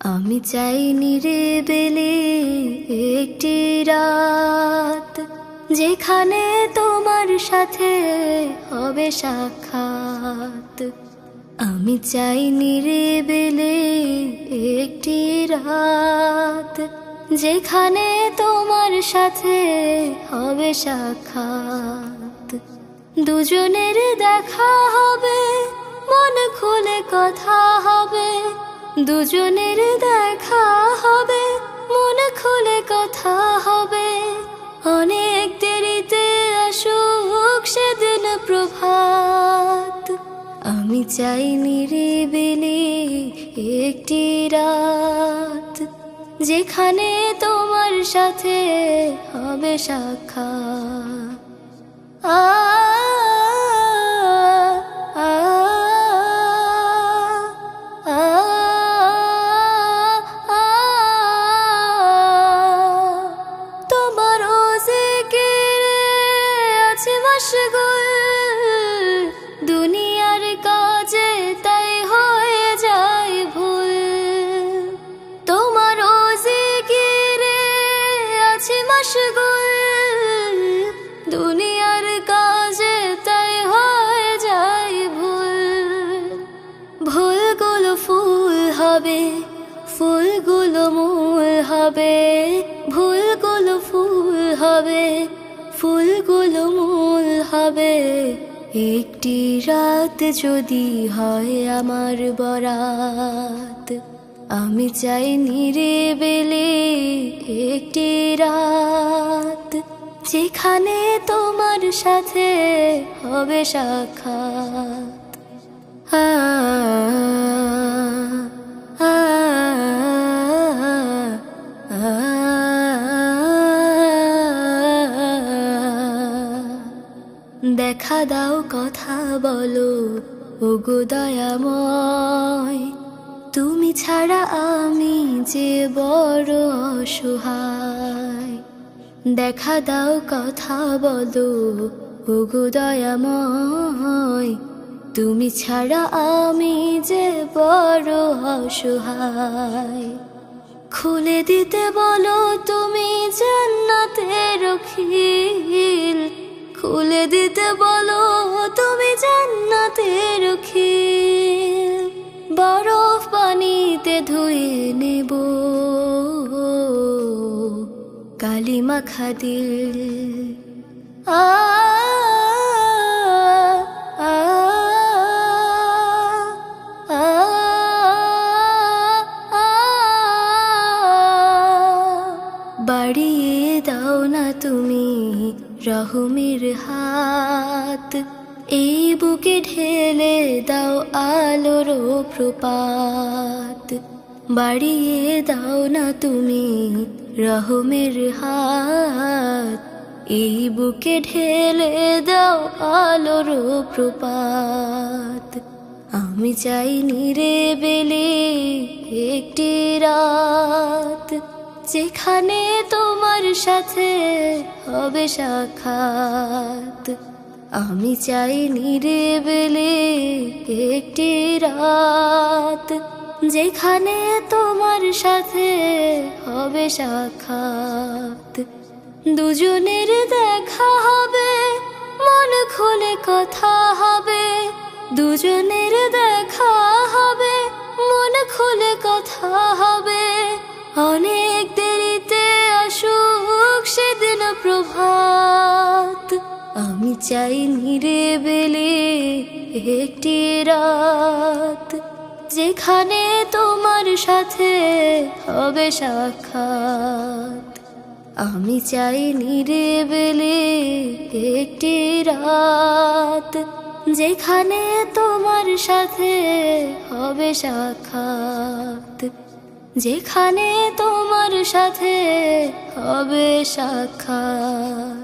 আমি চাই নিরিবিলি একটি রাত, যেখানে তোমার সাথে হবে সাক্ষাৎ। আমি চাই নিরিবিলি একটি রাত, যেখানে তোমার সাথে হবে সাক্ষাৎ। দুজনের দেখা হবে, মন খুলে কথা হবে। দুজনের দেখা হবে, মন খুলে কথা হবে। অনেক দেরিতে আসুক সেদিন প্রভাত। আমি চাই নিরিবিলি একটি রাত, যেখানে তোমার সাথে হবে সাক্ষাৎ। তোমার জিকিরে আছে মশগুল, দুনিয়ার কাজে তাই হয়ে যায় ভুল। তোমার জিকিরে আছে মশগুল, দুনিয়ার কাজে তাই হয়ে যায় ভুল। ভুলগুলো ফুল হবে, ফুলগুলো মূল হবে। ভুলগুলো ফুল হবে, ফুলগুলো মূল হবে। একটি রাত যদি হয় আমার বরাত, আমি চাই নিরিবিলি একটি রাত, যেখানে তোমার সাথে হবে সাক্ষাৎ। দেখা দাও, কথা বলো, ওগো দয়াময়। তুমি ছাড়া আমি যে বড় অসহায়। দেখা দাও, কথা বলো, ওগো দয়াময়। তুমি ছাড়া আমি যে বড় অসহায়। খুলে দিতে বলো তুমি জান্নাতের খিল। খুলে দিতে বলো তুমি জান্নাতের খিল। বরফ পানিতে ধুয়ে নেব কালিমা খাদিল। বাড়িয়ে দাও না তুমি রহমের হাত, এই বুকে ঢেলে দাও আলোর প্রপাত। বাড়িয়ে দাও না তুমি রহমের হাত, এই বুকে ঢেলে দাও আলোর প্রপাত। আমি চাই নিরিবিলি একটি রাত, যেখানে তোমার সাথে হবে সাক্ষাৎ। আমি চাই নিরিবিলি একটি রাত, যেখানে তোমার সাথে হবে সাক্ষাৎ। দুজনের দেখা হবে, মন খুলে কথা হবে। দুজনের দেখা হবে, মন খুলে কথা হবে। অনেক দেরিতে আসুক সেদিন প্রভাত। আমি চাই নিরিবিলি একটি রাত, যেখানে তোমার সাথে হবে সাক্ষাৎ। আমি চাই নিরিবিলি একটি রাত, যেখানে তোমার সাথে হবে সাক্ষাৎ। যেখানে তোমার সাথে হবে সাক্ষাৎ।